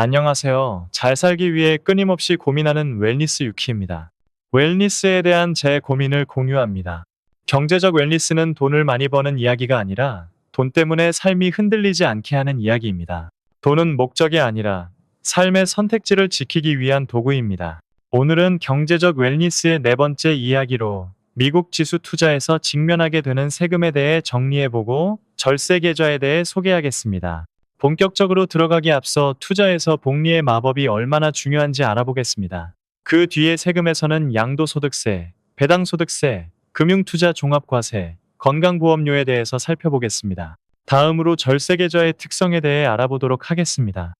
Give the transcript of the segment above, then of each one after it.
안녕하세요. 잘 살기 위해 끊임없이 고민하는 웰니스 유키입니다. 웰니스에 대한 제 고민을 공유합니다. 경제적 웰니스는 돈을 많이 버는 이야기가 아니라 돈 때문에 삶이 흔들리지 않게 하는 이야기입니다. 돈은 목적이 아니라 삶의 선택지를 지키기 위한 도구입니다. 오늘은 경제적 웰니스의 네 번째 이야기로 미국 지수 투자에서 직면하게 되는 세금에 대해 정리해보고 절세 계좌에 대해 소개하겠습니다. 본격적으로 들어가기 앞서 투자에서 복리의 마법이 얼마나 중요한지 알아보겠습니다. 그 뒤에 세금에서는 양도소득세, 배당소득세, 금융투자 종합과세, 건강보험료에 대해서 살펴보겠습니다. 다음으로 절세계좌의 특성에 대해 알아보도록 하겠습니다.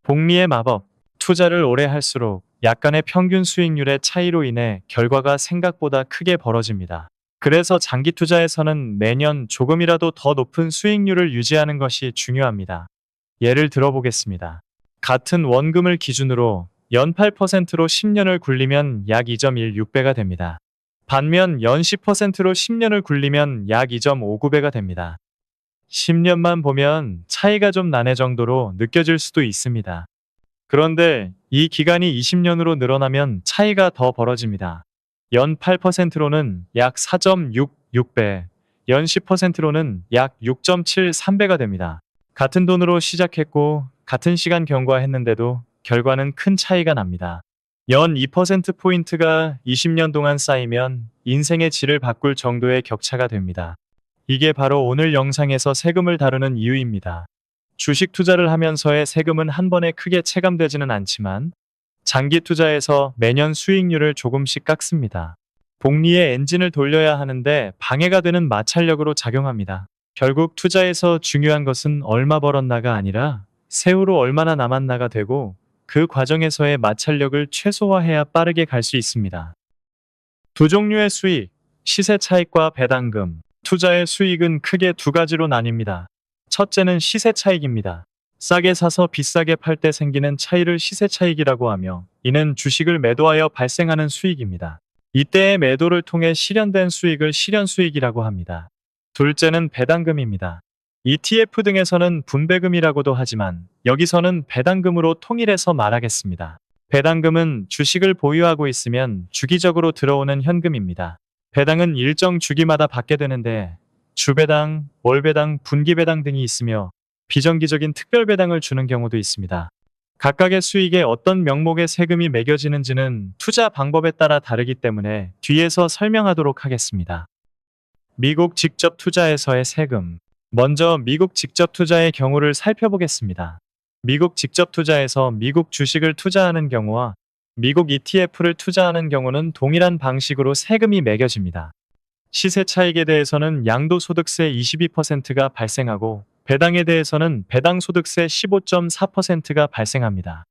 복리의 마법. 투자를 오래 할수록 약간의 평균 수익률의 차이로 인해 결과가 생각보다 크게 벌어집니다. 그래서 장기 투자에서는 매년 조금이라도 더 높은 수익률을 유지하는 것이 중요합니다. 예를 들어보겠습니다. 같은 원금을 기준으로 연 8%로 10년을 굴리면 약 2.16배가 됩니다. 반면 연 10%로 10년을 굴리면 약 2.59배가 됩니다. 10년만 보면 차이가 좀 나네 정도로 느껴질 수도 있습니다. 그런데 이 기간이 20년으로 늘어나면 차이가 더 벌어집니다. 연 8%로는 약 4.66배, 연 10%로는 약 6.73배가 됩니다. 같은 돈으로 시작했고 같은 시간 경과했는데도 결과는 큰 차이가 납니다. 연 2%포인트가 20년 동안 쌓이면 인생의 질을 바꿀 정도의 격차가 됩니다. 이게 바로 오늘 영상에서 세금을 다루는 이유입니다. 주식 투자를 하면서의 세금은 한 번에 크게 체감되지는 않지만 장기 투자에서 매년 수익률을 조금씩 깎습니다. 복리의 엔진을 돌려야 하는데 방해가 되는 마찰력으로 작용합니다. 결국 투자에서 중요한 것은 얼마 벌었나가 아니라 세후로 얼마나 남았나가 되고 그 과정에서의 마찰력을 최소화해야 빠르게 갈 수 있습니다. 두 종류의 수익, 시세 차익과 배당금. 투자의 수익은 크게 두 가지로 나뉩니다. 첫째는 시세 차익입니다. 싸게 사서 비싸게 팔 때 생기는 차이를 시세 차익이라고 하며 이는 주식을 매도하여 발생하는 수익입니다. 이때의 매도를 통해 실현된 수익을 실현 수익이라고 합니다. 둘째는 배당금입니다. ETF 등에서는 분배금이라고도 하지만 여기서는 배당금으로 통일해서 말하겠습니다. 배당금은 주식을 보유하고 있으면 주기적으로 들어오는 현금입니다. 배당은 일정 주기마다 받게 되는데 주배당, 월배당, 분기배당 등이 있으며 비정기적인 특별배당을 주는 경우도 있습니다. 각각의 수익에 어떤 명목의 세금이 매겨지는지는 투자 방법에 따라 다르기 때문에 뒤에서 설명하도록 하겠습니다. 미국 직접 투자에서의 세금. 먼저 미국 직접 투자의 경우를 살펴보겠습니다. 미국 직접 투자에서 미국 주식을 투자하는 경우와 미국 ETF를 투자하는 경우는 동일한 방식으로 세금이 매겨집니다. 시세 차익에 대해서는 양도소득세 22%가 발생하고 배당에 대해서는 배당소득세 15.4%가 발생합니다.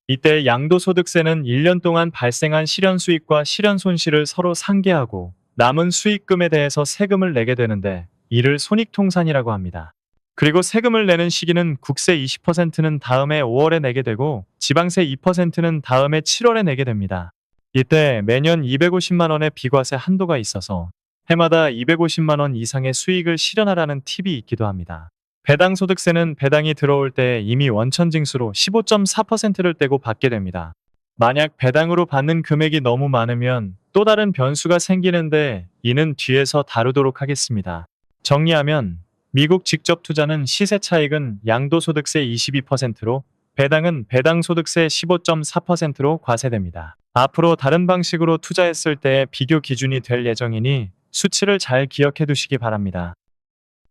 이때 양도소득세는 1년 동안 발생한 실현수익과 실현손실을 서로 상계하고 남은 수익금에 대해서 세금을 내게 되는데 이를 손익통산이라고 합니다. 그리고 세금을 내는 시기는 국세 20%는 다음해 5월에 내게 되고 지방세 2%는 다음해 7월에 내게 됩니다. 이때 매년 250만 원의 비과세 한도가 있어서 해마다 250만 원 이상의 수익을 실현하라는 팁이 있기도 합니다. 배당소득세는 배당이 들어올 때 이미 원천징수로 15.4%를 떼고 받게 됩니다. 만약 배당으로 받는 금액이 너무 많으면 또 다른 변수가 생기는데 이는 뒤에서 다루도록 하겠습니다. 정리하면 미국 직접 투자는 시세 차익은 양도소득세 22%로 배당은 배당소득세 15.4%로 과세됩니다. 앞으로 다른 방식으로 투자했을 때 비교 기준이 될 예정이니 수치를 잘 기억해 두시기 바랍니다.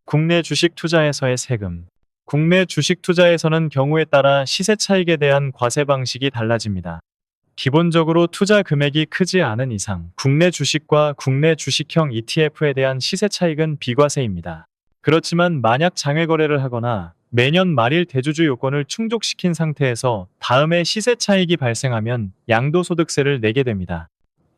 국내 주식 투자에서의 세금. 국내 주식 투자에서는 경우에 따라 시세 차익에 대한 과세 방식이 달라집니다. 기본적으로 투자 금액이 크지 않은 이상 국내 주식과 국내 주식형 ETF에 대한 시세 차익은 비과세입니다. 그렇지만 만약 장외 거래를 하거나 매년 말일 대주주 요건을 충족시킨 상태에서 다음에 시세 차익이 발생하면 양도소득세를 내게 됩니다.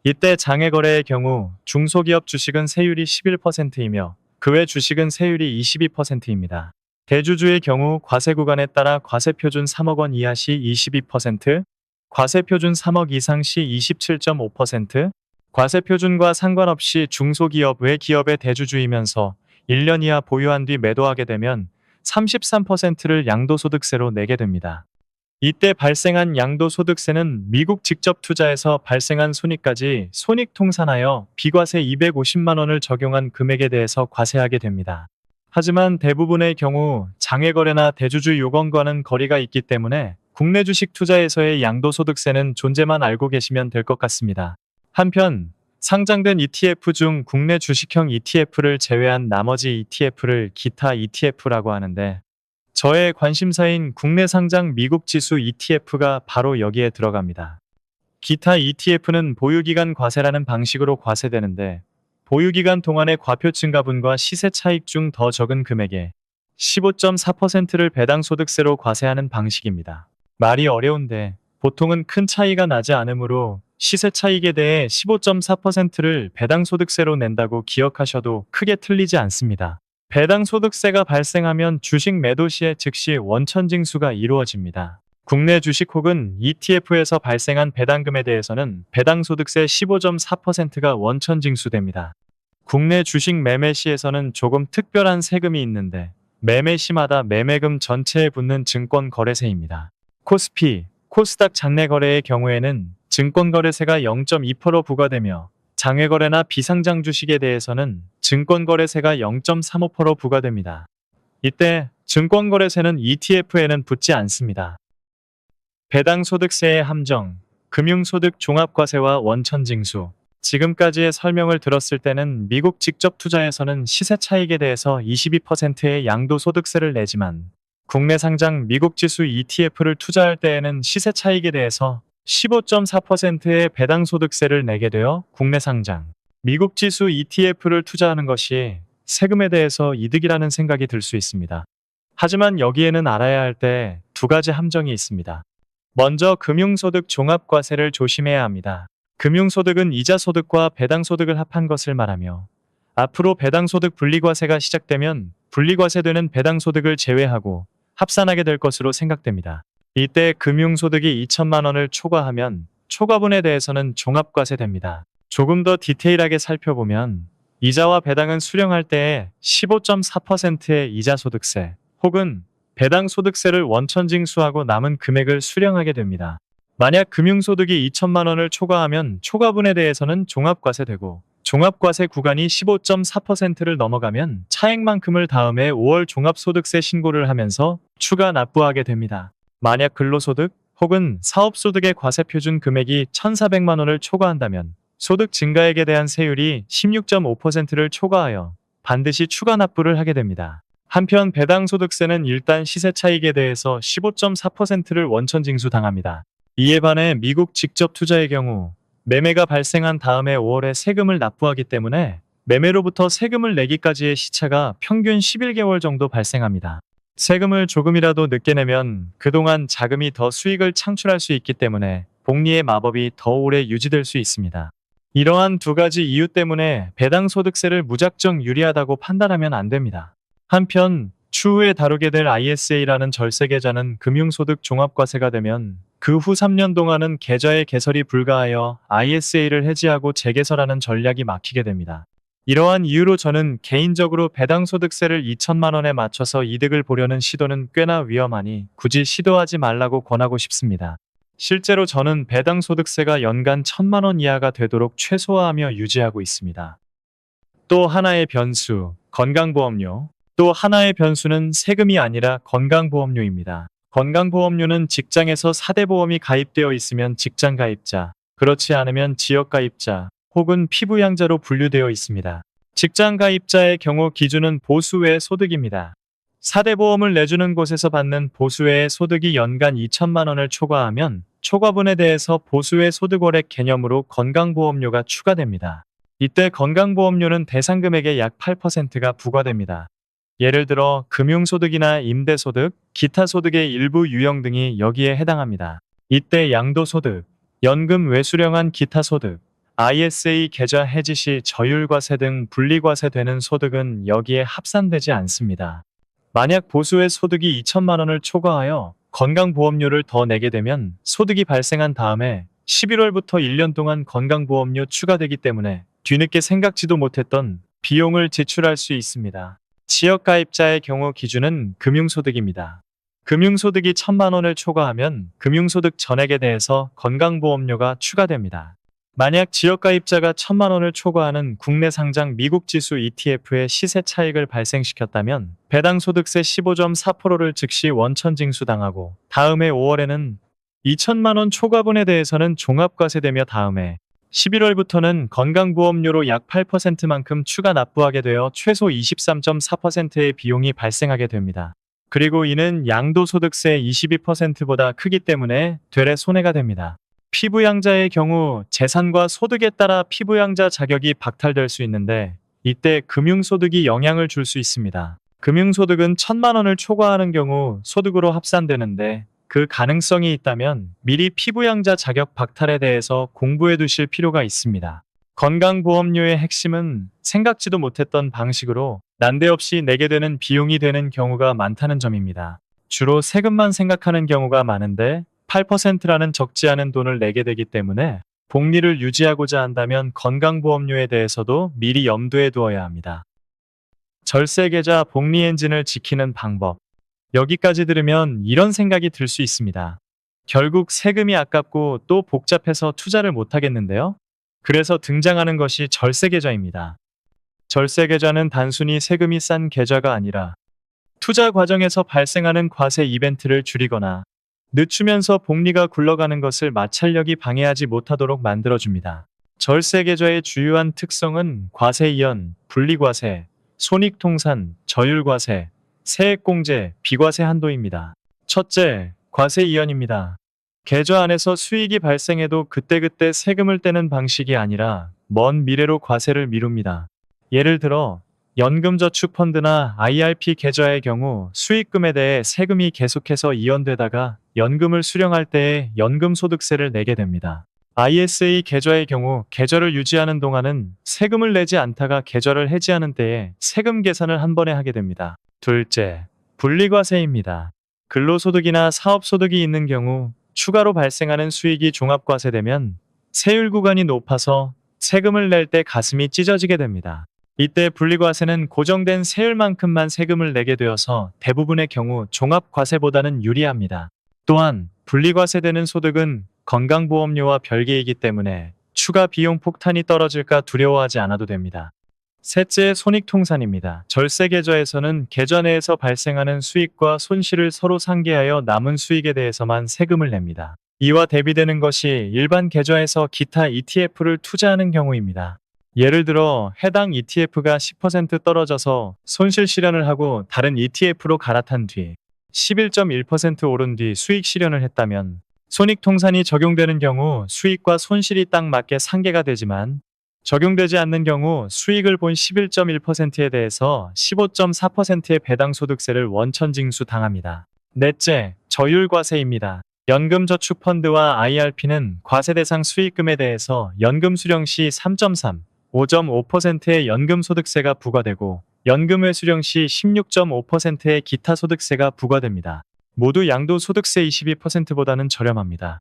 이때 장외 거래의 경우 중소기업 주식은 세율이 11%이며 그 외 주식은 세율이 22%입니다. 대주주의 경우 과세구간에 따라 과세표준 3억 원 이하 시 22%, 과세표준 3억 이상 시 27.5%, 과세표준과 상관없이 중소기업 외 기업의 대주주이면서 1년 이하 보유한 뒤 매도하게 되면 33%를 양도소득세로 내게 됩니다. 이때 발생한 양도소득세는 미국 직접 투자에서 발생한 손익까지 손익통산하여 비과세 250만 원을 적용한 금액에 대해서 과세하게 됩니다. 하지만 대부분의 경우 장외거래나 대주주 요건과는 거리가 있기 때문에 국내 주식 투자에서의 양도소득세는 존재만 알고 계시면 될 것 같습니다. 한편 상장된 ETF 중 국내 주식형 ETF를 제외한 나머지 ETF를 기타 ETF라고 하는데 저의 관심사인 국내 상장 미국 지수 ETF가 바로 여기에 들어갑니다. 기타 ETF는 보유기간 과세라는 방식으로 과세되는데 보유기간 동안의 과표 증가분과 시세 차익 중 더 적은 금액에 15.4%를 배당소득세로 과세하는 방식입니다. 말이 어려운데 보통은 큰 차이가 나지 않으므로 시세 차익에 대해 15.4%를 배당소득세로 낸다고 기억하셔도 크게 틀리지 않습니다. 배당소득세가 발생하면 주식 매도 시에 즉시 원천징수가 이루어집니다. 국내 주식 혹은 ETF에서 발생한 배당금에 대해서는 배당소득세 15.4%가 원천징수됩니다. 국내 주식 매매 시에서는 조금 특별한 세금이 있는데 매매 시마다 매매금 전체에 붙는 증권거래세입니다. 코스피, 코스닥 장내거래의 경우에는 증권거래세가 0.2% 부과되며 장외거래나 비상장 주식에 대해서는 증권거래세가 0.35% 부과됩니다. 이때 증권거래세는 ETF에는 붙지 않습니다. 배당소득세의 함정, 금융소득 종합과세와 원천징수. 지금까지의 설명을 들었을 때는 미국 직접 투자에서는 시세 차익에 대해서 22%의 양도소득세를 내지만 국내 상장 미국 지수 ETF를 투자할 때에는 시세 차익에 대해서 15.4%의 배당소득세를 내게 되어 국내 상장 미국 지수 ETF를 투자하는 것이 세금에 대해서 이득이라는 생각이 들 수 있습니다. 하지만 여기에는 알아야 할 때 두 가지 함정이 있습니다. 먼저 금융소득 종합과세를 조심해야 합니다. 금융소득은 이자소득과 배당소득을 합한 것을 말하며 앞으로 배당소득 분리과세가 시작되면 분리과세되는 배당소득을 제외하고 합산하게 될 것으로 생각됩니다. 이때 금융소득이 2천만 원을 초과하면 초과분에 대해서는 종합과세됩니다. 조금 더 디테일하게 살펴보면 이자와 배당은 수령할 때에 15.4%의 이자소득세 혹은 배당소득세를 원천징수하고 남은 금액을 수령하게 됩니다. 만약 금융소득이 2천만 원을 초과하면 초과분에 대해서는 종합과세되고 종합과세 구간이 15.4%를 넘어가면 차액만큼을 다음해 5월 종합소득세 신고를 하면서 추가 납부하게 됩니다. 만약 근로소득 혹은 사업소득의 과세표준 금액이 1,400만 원을 초과한다면 소득 증가액에 대한 세율이 16.5%를 초과하여 반드시 추가 납부를 하게 됩니다. 한편 배당소득세는 일단 시세차익에 대해서 15.4%를 원천징수당합니다. 이에 반해 미국 직접 투자의 경우 매매가 발생한 다음에 5월에 세금을 납부하기 때문에 매매로부터 세금을 내기까지의 시차가 평균 11개월 정도 발생합니다. 세금을 조금이라도 늦게 내면 그동안 자금이 더 수익을 창출할 수 있기 때문에 복리의 마법이 더 오래 유지될 수 있습니다. 이러한 두 가지 이유 때문에 배당소득세를 무작정 유리하다고 판단하면 안 됩니다. 한편 추후에 다루게 될 ISA라는 절세계좌는 금융소득 종합과세가 되면 그 후 3년 동안은 계좌의 개설이 불가하여 ISA를 해지하고 재개설하는 전략이 막히게 됩니다. 이러한 이유로 저는 개인적으로 배당소득세를 2천만 원에 맞춰서 이득을 보려는 시도는 꽤나 위험하니 굳이 시도하지 말라고 권하고 싶습니다. 실제로 저는 배당소득세가 연간 1,000만 원 이하가 되도록 최소화하며 유지하고 있습니다. 또 하나의 변수, 건강보험료. 또 하나의 변수는 세금이 아니라 건강보험료입니다. 건강보험료는 직장에서 4대 보험이 가입되어 있으면 직장가입자, 그렇지 않으면 지역가입자, 혹은 피부양자로 분류되어 있습니다. 직장가입자의 경우 기준은 보수외 소득입니다. 4대 보험을 내주는 곳에서 받는 보수외 소득이 연간 2천만 원을 초과하면 초과분에 대해서 보수외 소득월액 개념으로 건강보험료가 추가됩니다. 이때 건강보험료는 대상 금액의 약 8%가 부과됩니다. 예를 들어 금융소득이나 임대소득, 기타 소득의 일부 유형 등이 여기에 해당합니다. 이때 양도소득, 연금 외수령한 기타 소득, ISA 계좌 해지 시 저율과세 등 분리과세되는 소득은 여기에 합산되지 않습니다. 만약 보수의 소득이 2천만 원을 초과하여 건강보험료를 더 내게 되면 소득이 발생한 다음에 11월부터 1년 동안 건강보험료 추가되기 때문에 뒤늦게 생각지도 못했던 비용을 지출할 수 있습니다. 지역가입자의 경우 기준은 금융소득입니다. 금융소득이 1,000만 원을 초과하면 금융소득 전액에 대해서 건강보험료가 추가됩니다. 만약 지역가입자가 1,000만 원을 초과하는 국내 상장 미국 지수 ETF의 시세 차익을 발생시켰다면 배당 소득세 15.4%를 즉시 원천 징수당하고 다음해 5월에는 2,000만 원 초과분에 대해서는 종합과세되며 다음해 11월부터는 건강보험료로 약 8%만큼 추가 납부하게 되어 최소 23.4%의 비용이 발생하게 됩니다. 그리고 이는 양도소득세 22%보다 크기 때문에 되레 손해가 됩니다. 피부양자의 경우 재산과 소득에 따라 피부양자 자격이 박탈될 수 있는데 이때 금융소득이 영향을 줄 수 있습니다. 금융소득은 1,000만 원을 초과하는 경우 소득으로 합산되는데 그 가능성이 있다면 미리 피부양자 자격 박탈에 대해서 공부해 두실 필요가 있습니다. 건강보험료의 핵심은 생각지도 못했던 방식으로 난데없이 내게 되는 비용이 되는 경우가 많다는 점입니다. 주로 세금만 생각하는 경우가 많은데 8%라는 적지 않은 돈을 내게 되기 때문에 복리를 유지하고자 한다면 건강보험료에 대해서도 미리 염두에 두어야 합니다. 절세계좌 복리 엔진을 지키는 방법. 여기까지 들으면 이런 생각이 들 수 있습니다. 결국 세금이 아깝고 또 복잡해서 투자를 못하겠는데요? 그래서 등장하는 것이 절세계좌입니다. 절세계좌는 단순히 세금이 싼 계좌가 아니라 투자 과정에서 발생하는 과세 이벤트를 줄이거나 늦추면서 복리가 굴러가는 것을 마찰력이 방해하지 못하도록 만들어줍니다. 절세계좌의 주요한 특성은 과세 이연, 분리과세, 손익통산, 저율과세, 세액공제, 비과세 한도입니다. 첫째, 과세 이연입니다. 계좌 안에서 수익이 발생해도 그때그때 세금을 떼는 방식이 아니라 먼 미래로 과세를 미룹니다. 예를 들어 연금저축펀드나 IRP 계좌의 경우 수익금에 대해 세금이 계속해서 이연되다가 연금을 수령할 때에 연금소득세를 내게 됩니다. ISA 계좌의 경우 계좌를 유지하는 동안은 세금을 내지 않다가 계좌를 해지하는 때에 세금 계산을 한 번에 하게 됩니다. 둘째, 분리과세입니다. 근로소득이나 사업소득이 있는 경우 추가로 발생하는 수익이 종합과세되면 세율 구간이 높아서 세금을 낼 때 가슴이 찢어지게 됩니다. 이때 분리과세는 고정된 세율만큼만 세금을 내게 되어서 대부분의 경우 종합과세보다는 유리합니다. 또한 분리과세되는 소득은 건강보험료와 별개이기 때문에 추가 비용 폭탄이 떨어질까 두려워하지 않아도 됩니다. 셋째, 손익통산입니다. 절세계좌에서는 계좌 내에서 발생하는 수익과 손실을 서로 상계하여 남은 수익에 대해서만 세금을 냅니다. 이와 대비되는 것이 일반 계좌에서 기타 ETF를 투자하는 경우입니다. 예를 들어 해당 ETF가 10% 떨어져서 손실 실현을 하고 다른 ETF로 갈아탄 뒤 11.1% 오른 뒤 수익 실현을 했다면 손익통산이 적용되는 경우 수익과 손실이 딱 맞게 상계가 되지만 적용되지 않는 경우 수익을 본 11.1%에 대해서 15.4%의 배당소득세를 원천징수 당합니다. 넷째, 저율과세입니다. 연금저축펀드와 IRP는 과세 대상 수익금에 대해서 연금 수령 시 3.3, 5.5%의 연금소득세가 부과되고 연금 회수령 시 16.5%의 기타 소득세가 부과됩니다. 모두 양도소득세 22%보다는 저렴합니다.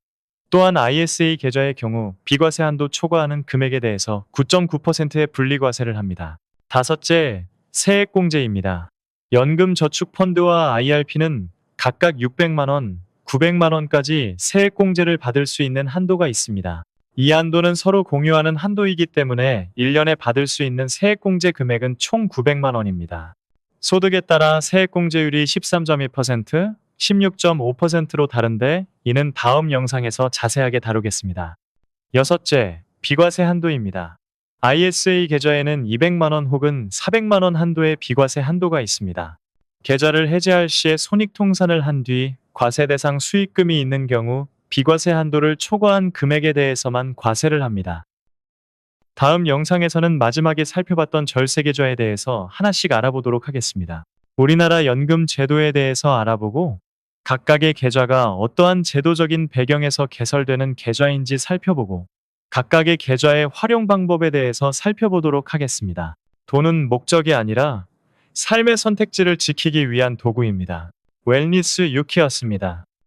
또한 ISA 계좌의 경우 비과세 한도 초과하는 금액에 대해서 9.9%의 분리과세를 합니다. 다섯째, 세액공제입니다. 연금저축펀드와 IRP는 각각 600만 원, 900만 원까지 세액공제를 받을 수 있는 한도가 있습니다. 이 한도는 서로 공유하는 한도이기 때문에 1년에 받을 수 있는 세액공제 금액은 총 900만 원입니다. 소득에 따라 세액공제율이 13.2%, 16.5%로 다른데 이는 다음 영상에서 자세하게 다루겠습니다. 여섯째, 비과세 한도입니다. ISA 계좌에는 200만 원 혹은 400만 원 한도의 비과세 한도가 있습니다. 계좌를 해지할 시에 손익통산을 한 뒤 과세 대상 수익금이 있는 경우 비과세 한도를 초과한 금액에 대해서만 과세를 합니다. 다음 영상에서는 마지막에 살펴봤던 절세계좌에 대해서 하나씩 알아보도록 하겠습니다. 우리나라 연금 제도에 대해서 알아보고 각각의 계좌가 어떠한 제도적인 배경에서 개설되는 계좌인지 살펴보고 각각의 계좌의 활용 방법에 대해서 살펴보도록 하겠습니다. 돈은 목적이 아니라 삶의 선택지를 지키기 위한 도구입니다. 웰니스 유키였습니다.